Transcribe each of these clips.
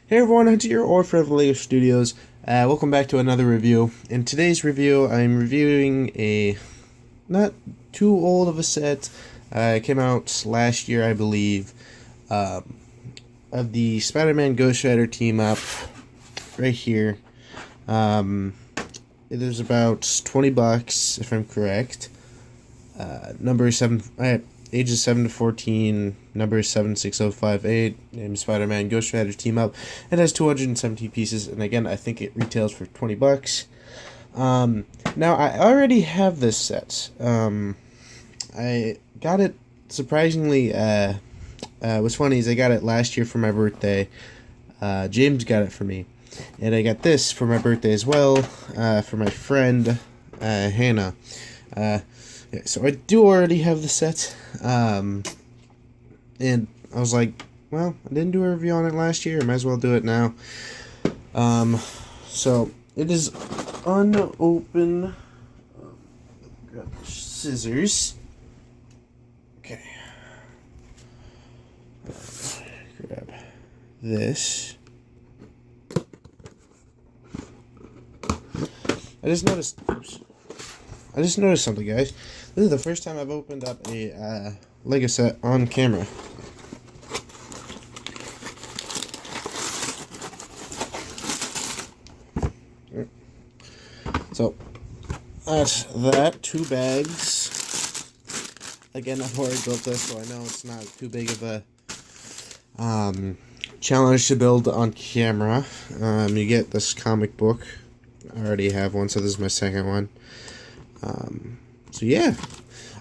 Hey everyone, Hunter here, or Fred of LEGO Studios. Welcome back to another review. In today's review, I'm reviewing a not too old of a set. It came out last year, I believe, of the Spider-Man Ghost Rider team up right here. It is about 20 bucks, if I'm correct. Number 7, ages 7 to 14, number 76058, named Spider-Man Ghost Rider Team Up. It has 217 pieces, and again, I think it retails for 20 bucks. Now, I already have this set. I got it surprisingly, what's funny is I got it last year for my birthday. James got it for me. And I got this for my birthday as well, for my friend, Hannah. So I do already have the set, and I was like, well, I didn't do a review on it last year, I might as well do it now. So it is unopened. Got scissors. Okay. Grab this. I just noticed something, guys. This is the first time I've opened up a Lego set on camera. So, that's that. 2 bags. Again, I've already built this, so I know it's not too big of a challenge to build on camera. You get this comic book. I already have one, so this is my second one. So yeah,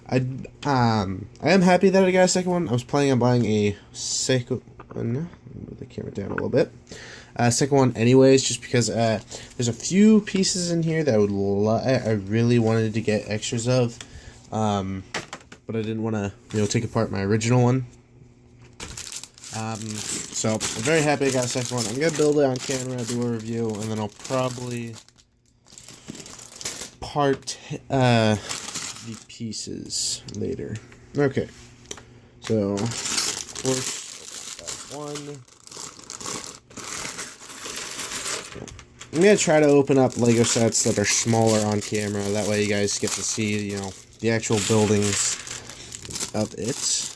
I am happy that I got a second one. I was planning on buying a second one. Move the camera down a little bit. Second one, anyways, just because there's a few pieces in here that I really wanted to get extras of, but I didn't want to take apart my original one. So I'm very happy I got a second one. I'm gonna build it on camera, do a review, and then I'll probably part the pieces later. Okay, so of course that one. I'm gonna try to open up Lego sets that are smaller on camera. That way you guys get to see, the actual buildings of it.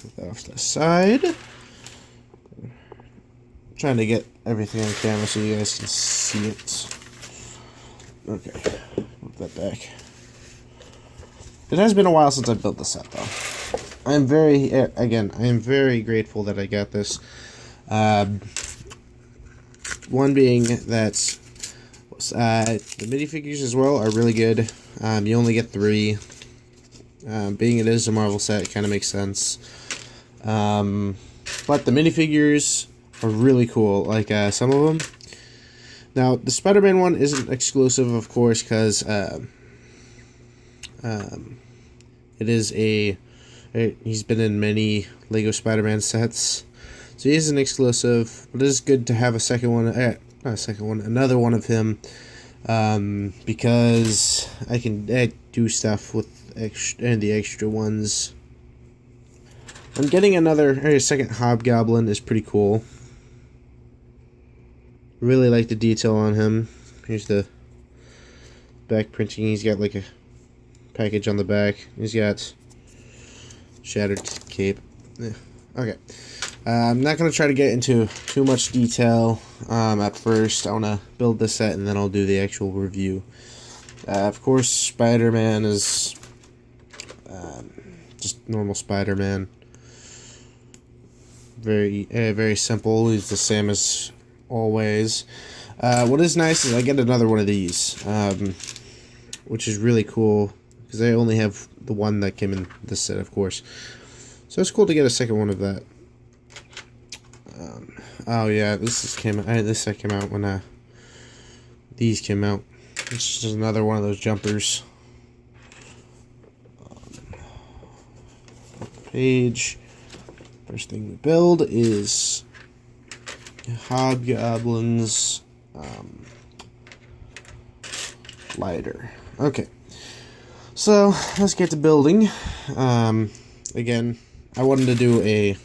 Put that off to the side. I'm trying to get everything on camera so you guys can see it. Okay, move that back. It has been a while since I built the set, though. I am very grateful that I got this. One being that the minifigures as well are really good. You only get 3. Being it is a Marvel set, it kind of makes sense. But the minifigures are really cool. Like some of them. Now, the Spider-Man one isn't exclusive, of course, because it is he's been in many Lego Spider-Man sets, so he isn't exclusive, but it is good to have another one of him, because I can do stuff with the extra ones. I'm getting a second Hobgoblin is pretty cool. Really like the detail on him. Here's the back printing. He's got like a package on the back. He's got shattered cape. Yeah. Okay. I'm not going to try to get into too much detail at first. I want to build this set and then I'll do the actual review. Of course, Spider-Man is just normal Spider-Man. Very simple. He's the same as always. What is nice is I get another one of these, which is really cool because I only have the one that came in this set, of course. So it's cool to get a second one of that. Oh yeah, this set came out when these came out. This is another one of those jumpers. Page. First thing we build is Hobgoblin's lighter. Okay, so let's get to building. Again, I wanted to do a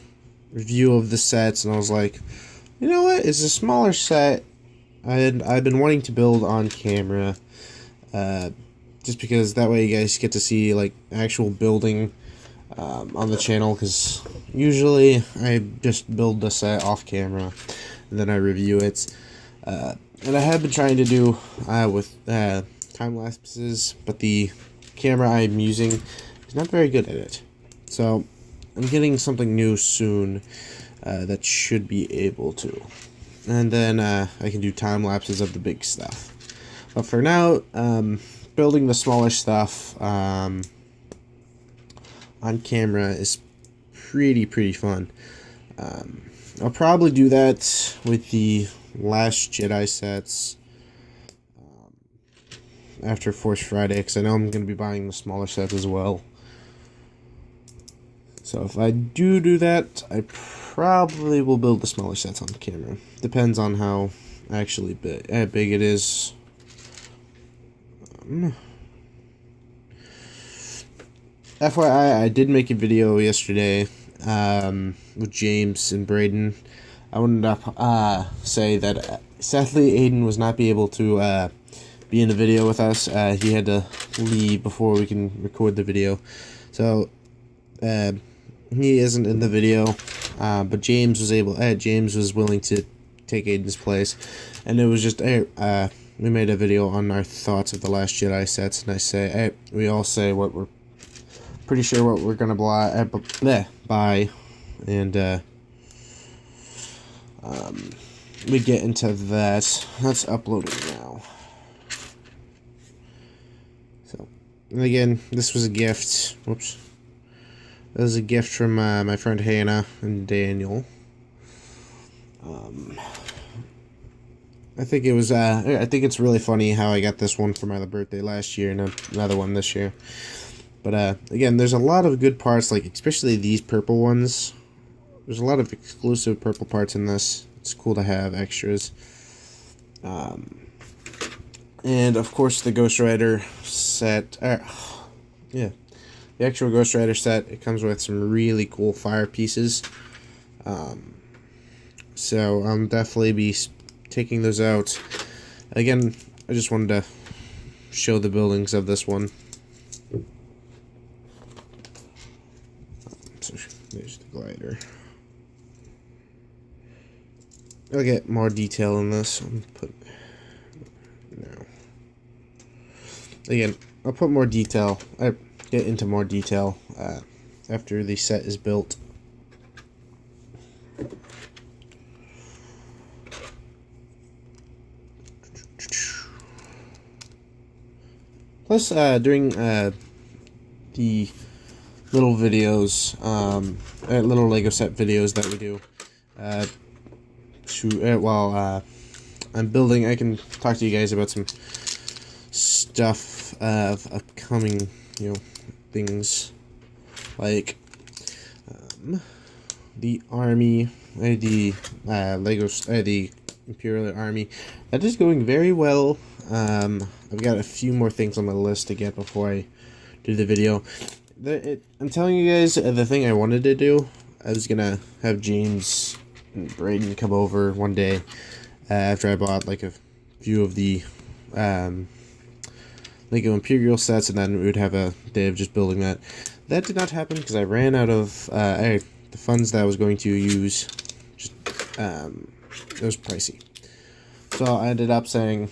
review of the sets, and I was like, you know what? It's a smaller set. I've been wanting to build on camera, just because that way you guys get to see like actual building on the channel. Because usually I just build the set off camera, and then I review it. And I have been trying to do with time lapses, but the camera I'm using is not very good at it. So I'm getting something new soon that should be able to. And then I can do time lapses of the big stuff. But for now, building the smaller stuff on camera is pretty fun. I'll probably do that with the Last Jedi sets after Force Friday, because I know I'm going to be buying the smaller sets as well. So if I do that, I probably will build the smaller sets on camera. Depends on how actually big it is. FYI, I did make a video yesterday with James and Braden. I wanted to say that sadly Aiden was not be able to be in the video with us. He had to leave before we can record the video. So he isn't in the video, but James was willing to take Aiden's place, and it was just we made a video on our thoughts of the Last Jedi sets, and I say we all say what we're pretty sure what we're gonna buy, and we get into that. Let's upload it now. So, and again, this was a gift. Whoops. That was a gift from my friend Hannah and Daniel. I think it was. I think it's really funny how I got this one for my birthday last year and another one this year. But again, there's a lot of good parts, like especially these purple ones. There's a lot of exclusive purple parts in this. It's cool to have extras. And of course the Ghost Rider set. Yeah. The actual Ghost Rider set, it comes with some really cool fire pieces. So I'll definitely be taking those out. Again, I just wanted to show the buildings of this one. So there's the glider. I'll get more detail in this. Again, I'll put more detail. Get into more detail after the set is built. Plus, during the little videos, little Lego set videos that we do, while I'm building, I can talk to you guys about some stuff of upcoming, things like the army, the the Imperial Army. That is going very well. I've got a few more things on my list to get before I do the video. I'm telling you guys, the thing I wanted to do, I was gonna have James and Braden come over one day after I bought like a few of the Lego Imperial sets, and then we would have a day of just building that. That did not happen because I ran out of the funds that I was going to use. Just it was pricey, so I ended up saying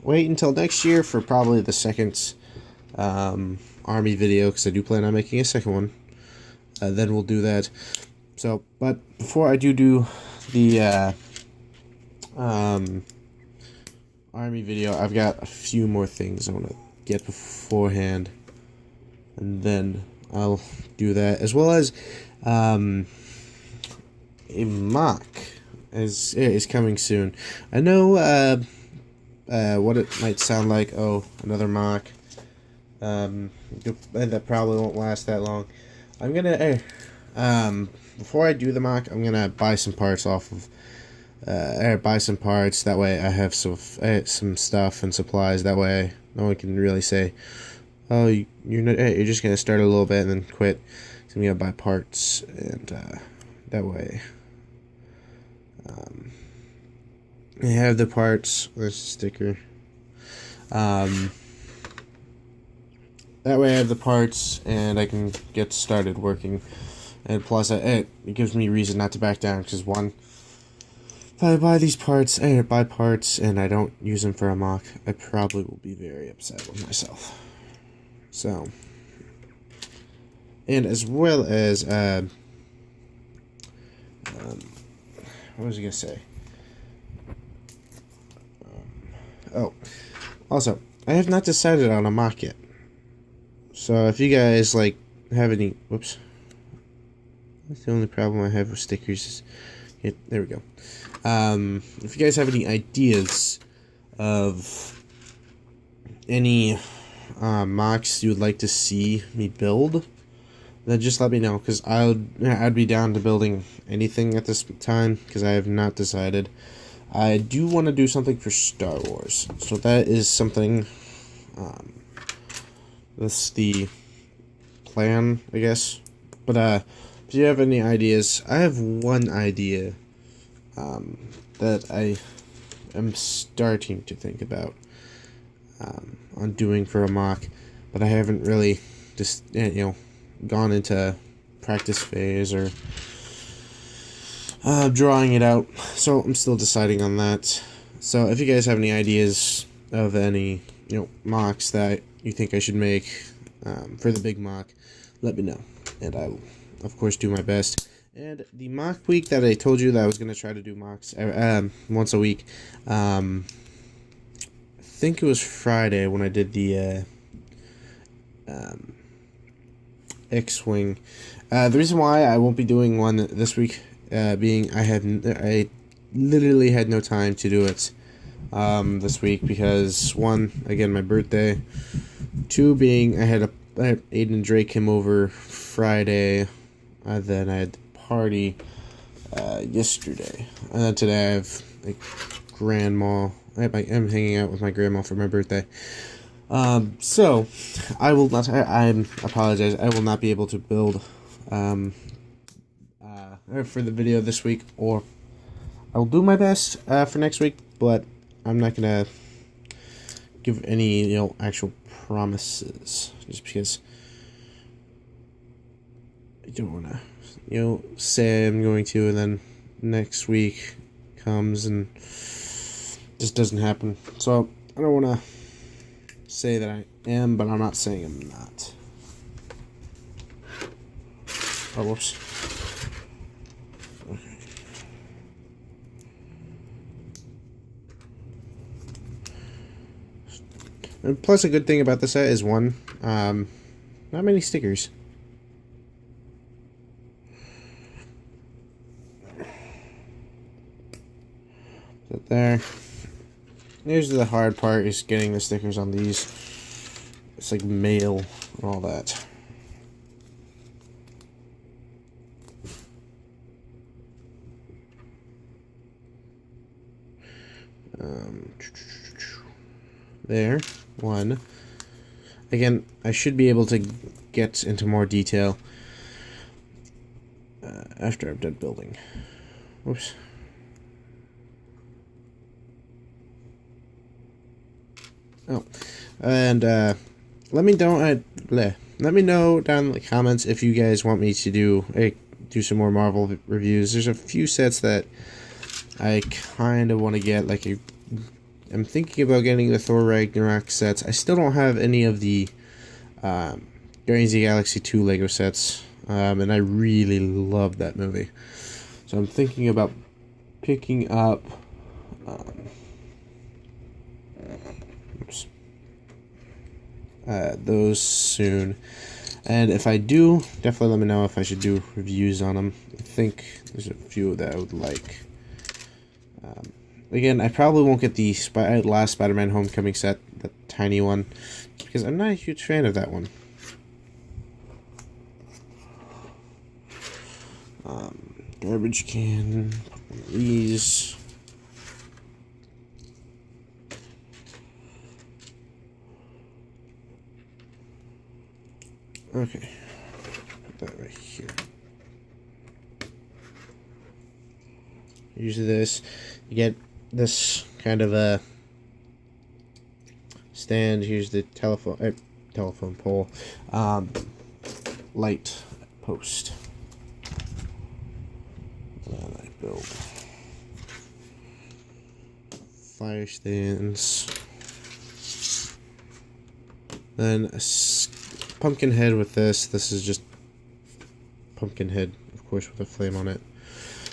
wait until next year for probably the second army video, because I do plan on making a second one. Then we'll do that. So, but before I do the army video, I've got a few more things I want to get beforehand, and then I'll do that, as well as a mock is coming soon. I know what it might sound like. Oh, another mock. That probably won't last that long. I'm gonna before I do the mock, I'm gonna buy some parts off of buy some parts. That way I have some stuff and supplies. That way no one can really say, oh, you're just gonna start a little bit and then quit. So I'm gonna buy parts, and that way I have the parts. There's a sticker. That way I have the parts, and I can get started working. And plus, it gives me reason not to back down, because one, if I buy these parts, and I don't use them for a mock, I probably will be very upset with myself. So, and as well as, what was I gonna say? Oh, also, I have not decided on a mock yet. So if you guys like have any, whoops, that's the only problem I have with stickers. Is, yeah, there we go. If you guys have any ideas of any mocks you would like to see me build, then just let me know, because I'd be down to building anything at this time, because I have not decided. I do want to do something for Star Wars, so that is something. That's the plan, I guess. But if you have any ideas, I have one idea that I am starting to think about on doing for a mock, but I haven't really just gone into practice phase or drawing it out. So I'm still deciding on that. So if you guys have any ideas of any mocks that you think I should make for the big mock, let me know, and I will of course do my best. And the mock week that I told you that I was going to try to do mocks once a week, I think it was Friday when I did the X-Wing. The reason why I won't be doing one this week being I literally had no time to do it this week, because one, again, my birthday, two, being I had Aiden and Drake came over Friday, then I had the party yesterday, and then today I have grandma. I'm hanging out with my grandma for my birthday. So I will not. I apologize. I will not be able to build for the video this week, or I'll do my best for next week, but I'm not gonna give any actual promises, just because I don't wanna say I'm going to, and then next week comes and just doesn't happen. So I don't wanna say that I am, but I'm not saying I'm not. Oh, whoops. Okay. And plus, a good thing about the set is one, not many stickers. So there. Here's the hard part, is getting the stickers on these. It's like mail and all that. There, one. Again, I should be able to get into more detail after I'm done building. Oops. Oh, and let me know. Let me know down in the comments if you guys want me to do some more Marvel reviews. There's a few sets that I kind of want to get. I'm thinking about getting the Thor Ragnarok sets. I still don't have any of the Guardians of the Galaxy 2 Lego sets, and I really love that movie. So I'm thinking about picking up those soon. And if I do, definitely let me know if I should do reviews on them. I think there's a few that I would like. Again, I probably won't get the last Spider-Man Homecoming set, the tiny one, because I'm not a huge fan of that one. Garbage can, these. Okay. that right here. Use this. You get this kind of a stand. Here's the telephone pole, light post. And I build fire stands. Then a pumpkin head with this. This is just pumpkin head, of course, with a flame on it.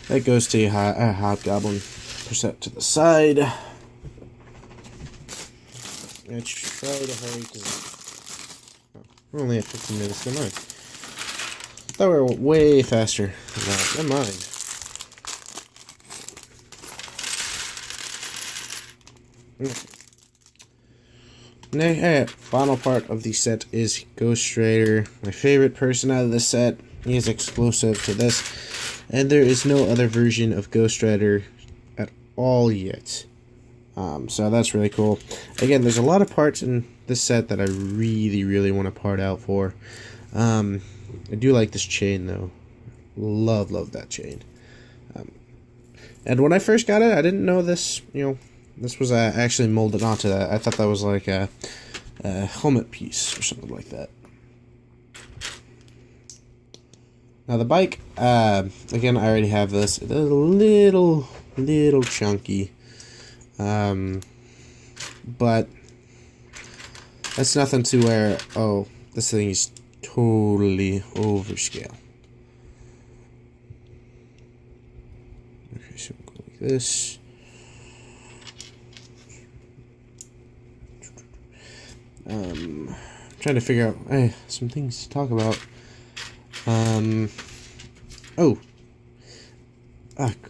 That goes to a hobgoblin. Push that to the side. I try to hurry because we're only at 15 minutes. Never mind. I thought we were way faster than that. Never mind. Final part of the set is Ghost Rider. My favorite person out of the set. He is exclusive to this. And there is no other version of Ghost Rider at all yet. So that's really cool. Again, there's a lot of parts in this set that I really want to part out for. I do like this chain though. Love that chain. And when I first got it, I didn't know this, this was actually molded onto that. I thought that was like a helmet piece or something like that. Now the bike, again, I already have this. It's a little chunky, but that's nothing to where, oh, this thing is totally overscale. Okay, so we'll go like this. I'm trying to figure out some things to talk about.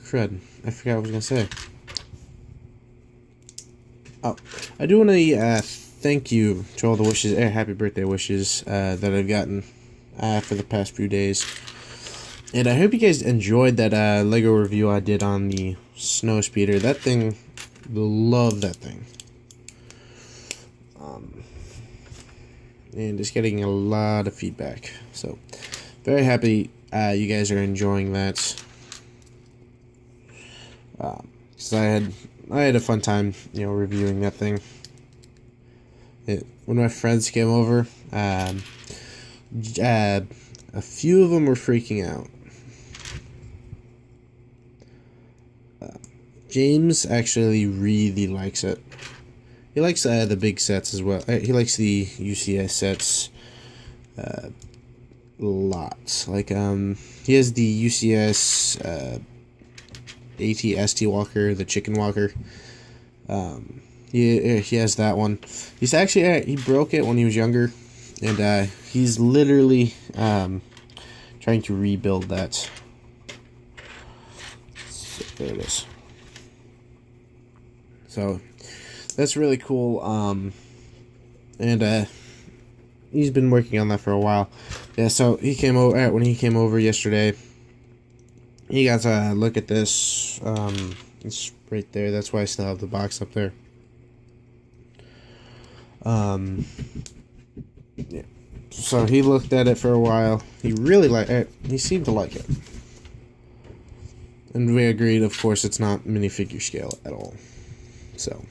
Crud. I forgot what I was gonna say. Oh, I do want to thank you to all the wishes, happy birthday wishes that I've gotten for the past few days. And I hope you guys enjoyed that Lego review I did on the snow speeder. That thing, love that thing. And just getting a lot of feedback. So, very happy you guys are enjoying that. Because I had a fun time, reviewing that thing. When my friends came over, a few of them were freaking out. James actually really likes it. He likes the big sets as well. He likes the UCS sets a lot. Like, he has the UCS AT-ST Walker, the chicken walker. He has that one. He's actually, he broke it when he was younger. And he's literally trying to rebuild that. So, there it is. So, that's really cool, and he's been working on that for a while. Yeah, so he came over, when he came over yesterday, he got to look at this, it's right there, that's why I still have the box up there. Yeah, so he looked at it for a while, he really liked it, he seemed to like it. And we agreed, of course, it's not minifigure scale at all, so...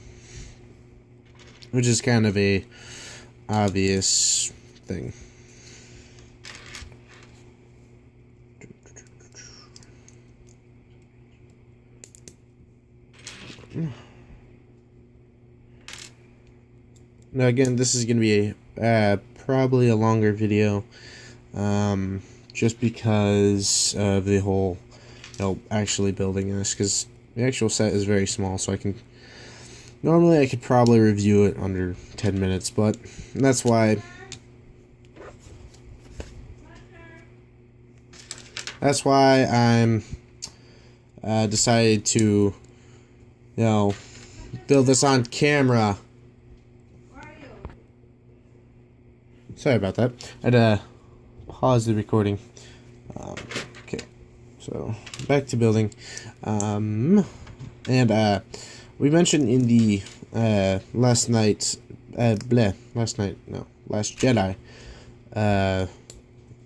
which is kind of a obvious thing. Now again, this is going to be a probably a longer video, just because of the whole, actually building this, because the actual set is very small, so I can... Normally, I could probably review it under 10 minutes, but that's why... That's why I'm decided to, build this on camera. Sorry about that. I'd pause the recording. Okay, so back to building. We mentioned in the Last Jedi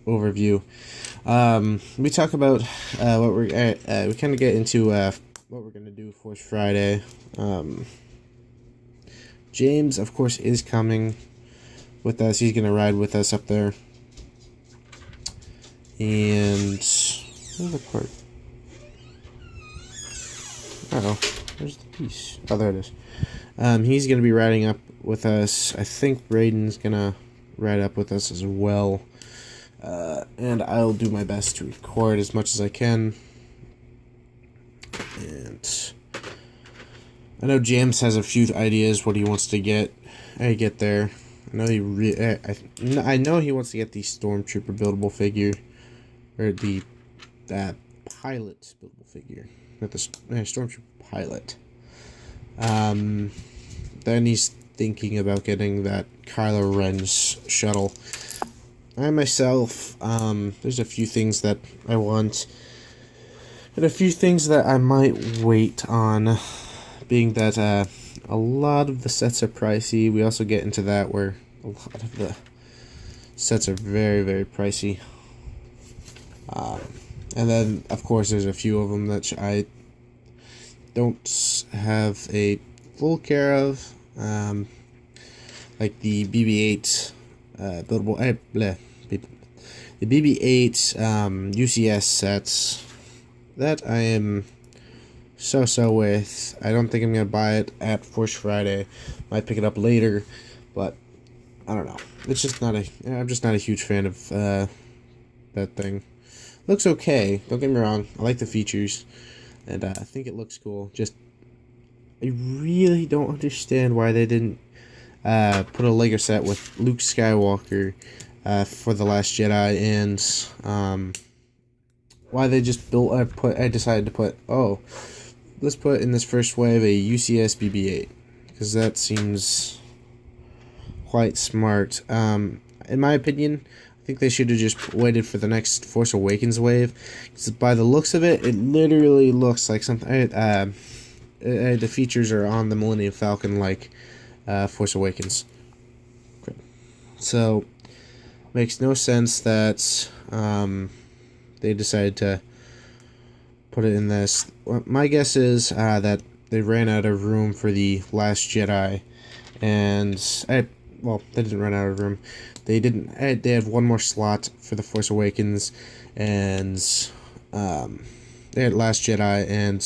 overview. We talk about what we're we kind of get into what we're gonna do for Friday. James, of course, is coming with us. He's gonna ride with us up there. And where's the part? Oh, where's the piece? Oh, there it is. He's gonna be riding up with us. I think Braden's gonna ride up with us as well. And I'll do my best to record as much as I can. And I know James has a few ideas what he wants to get. I get there. I know I know he wants to get the Stormtrooper buildable figure, or the pilot buildable figure, not the Stormtrooper pilot. Then he's thinking about getting that Kylo Ren's shuttle. I myself, there's a few things that I want, and a few things that I might wait on, being that a lot of the sets are pricey. We also get into that where a lot of the sets are very, very pricey. And then, of course, there's a few of them that I don't have a full care of, like the BB-8 buildable, the BB-8 UCS sets that I am so with. I don't think I'm gonna buy it at Force Friday. Might pick it up later, but I don't know. It's just not I'm just not a huge fan of that thing. Looks okay. Don't get me wrong. I like the features, and I think it looks cool. Just I really don't understand why they didn't put a Lego set with Luke Skywalker for The Last Jedi, and why they just I decided to put, let's put in this first wave a UCS BB-8, because that seems quite smart. In my opinion, I think they should have just waited for the next Force Awakens wave, because by the looks of it, it literally looks like something. The features are on the Millennium Falcon, like Force Awakens. Okay. So makes no sense that they decided to put it in this. My guess is that they ran out of room for the Last Jedi, and they didn't run out of room. They didn't. They had one more slot for the Force Awakens, and they had Last Jedi, and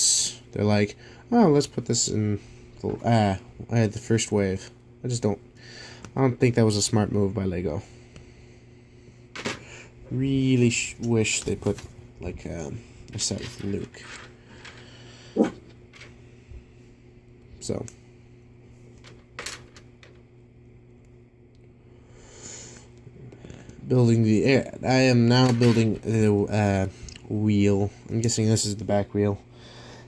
they're like, oh, let's put this in. I had the first wave. I don't think that was a smart move by Lego. Really wish they put like a set with Luke. So I am now building the wheel. I'm guessing this is the back wheel.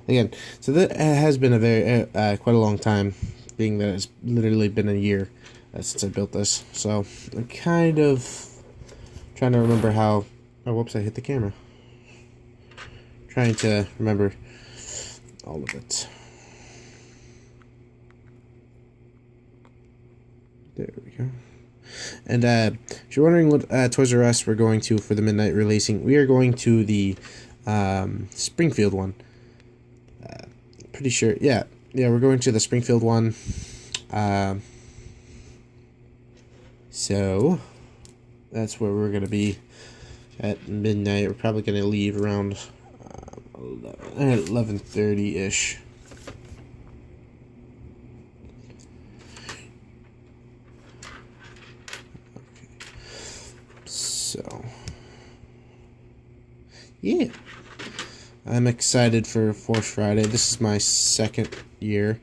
Again, so that has been a very quite a long time, being that it's literally been a year since I built this. So I'm kind of trying to remember how. Oh, whoops! I hit the camera. Trying to remember all of it. There we go. And if you're wondering what Toys R Us we're going to for the midnight releasing, we are going to the Springfield one. Pretty sure, yeah, we're going to the Springfield one. So that's where we're gonna be at midnight. We're probably gonna leave around 11:30 ish. So yeah, I'm excited for Force Friday. This is my second year.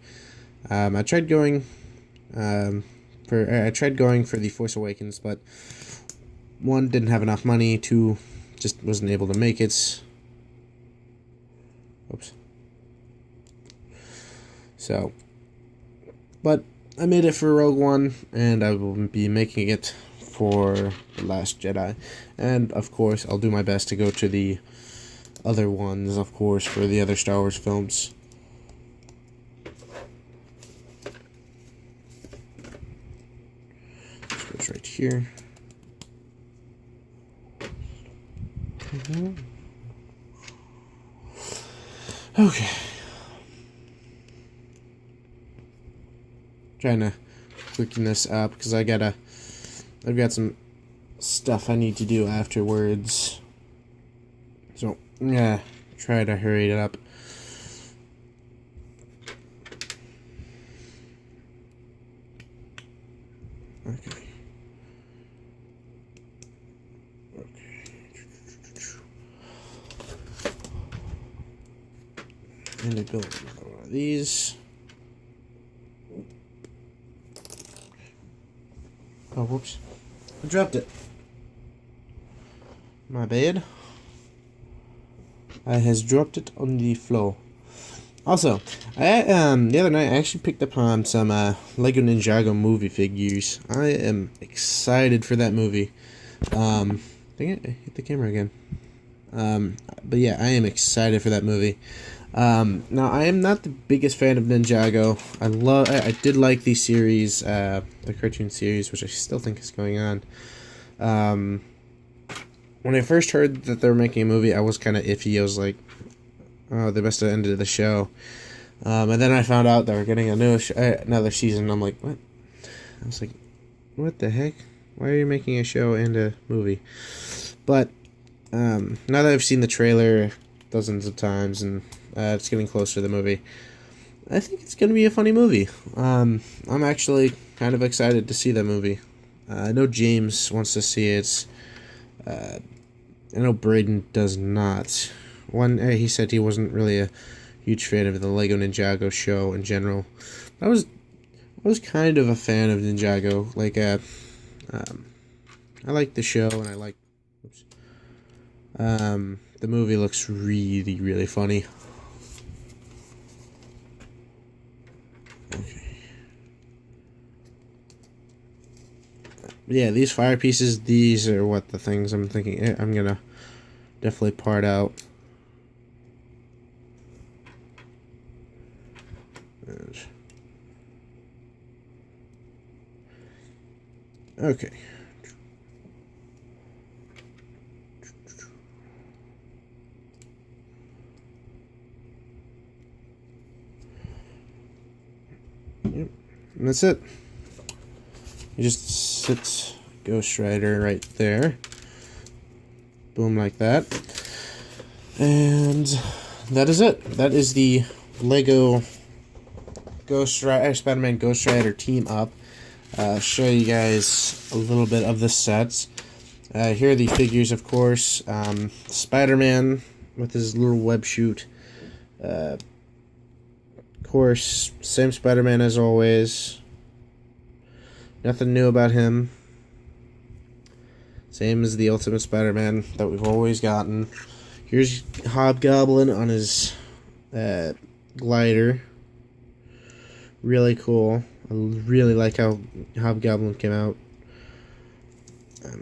I tried going for the Force Awakens, but one, didn't have enough money, two, just wasn't able to make it. Oops. So, but I made it for Rogue One, and I will be making it for The Last Jedi. And, of course, I'll do my best to go to the other ones, of course, for the other Star Wars films. This goes right here. Okay. Trying to quicken this up because I've got some stuff I need to do afterwards. So, yeah, try to hurry it up. Okay. And I built one of these. Oh, whoops. I dropped it. My bad. I has dropped it on the floor. Also, the other night I actually picked up on some Lego Ninjago movie figures. I am excited for that movie. Dang it, I hit the camera again. But yeah, I am excited for that movie. Now I am not the biggest fan of Ninjago. I did like the series, the cartoon series, which I still think is going on. When I first heard that they were making a movie, I was kind of iffy. I was like, oh, they must have ended the show. And then I found out they were getting another season. I'm like, what? I was like, what the heck? Why are you making a show and a movie? But now that I've seen the trailer dozens of times and it's getting closer to the movie, I think it's going to be a funny movie. I'm actually kind of excited to see that movie. I know James wants to see it. I know Braden does not. He said he wasn't really a huge fan of the Lego Ninjago show in general. I was kind of a fan of Ninjago. Like, I like the show, and I like. Oops. The movie looks really, really funny. Okay. Yeah, these fire pieces, these are what the things I'm thinking I'm gonna definitely part out. Okay. Yep. And that's it. You just sit Ghost Rider right there. Boom, like that. And that is it. That is the Lego Spider-Man Ghost Rider team up. Show you guys a little bit of the sets. Here are the figures, of course. Spider-Man with his little web shoot. Of course, same Spider-Man as always. Nothing new about him. Same as the Ultimate Spider-Man that we've always gotten. Here's Hobgoblin on his glider. Really cool. I really like how Hobgoblin came out.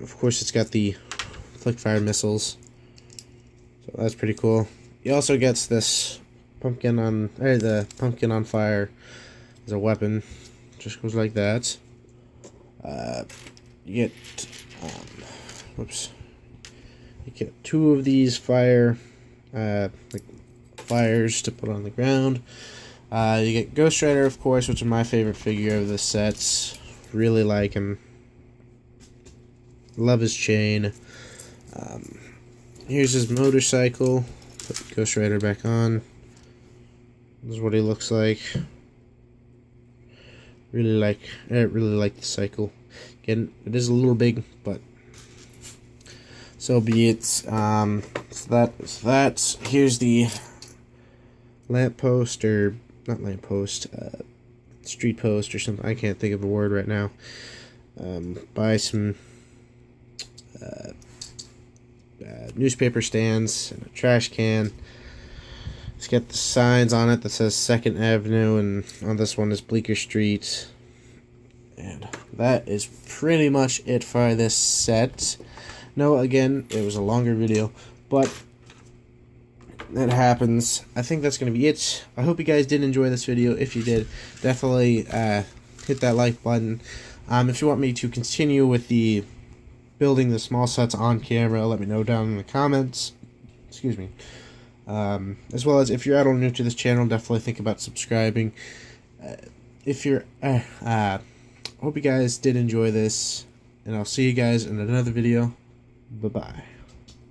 Of course, it's got the flick fire missiles, so that's pretty cool. He also gets this the pumpkin on fire as a weapon. Just goes like that. You get you get two of these fires to put on the ground. You get Ghost Rider, of course, which is my favorite figure of the sets. Really like him. Love his chain. Here's his motorcycle. Put Ghost Rider back on. This is what he looks like. I really like the cycle. Again, it is a little big, but so be it. So that. Here's the lamppost, or not lamppost, street post or something. I can't think of the word right now. Buy some newspaper stands and a trash can. It's got the signs on it that says 2nd Avenue, and on this one is Bleecker Street. And that is pretty much it for this set. No, again, it was a longer video, but that happens. I think that's going to be it. I hope you guys did enjoy this video. If you did, definitely hit that like button. If you want me to continue with the building the small sets on camera, let me know down in the comments. Excuse me. As well as if you're at all new to this channel, definitely think about subscribing. If you're, hope you guys did enjoy this, and I'll see you guys in another video. Bye-bye.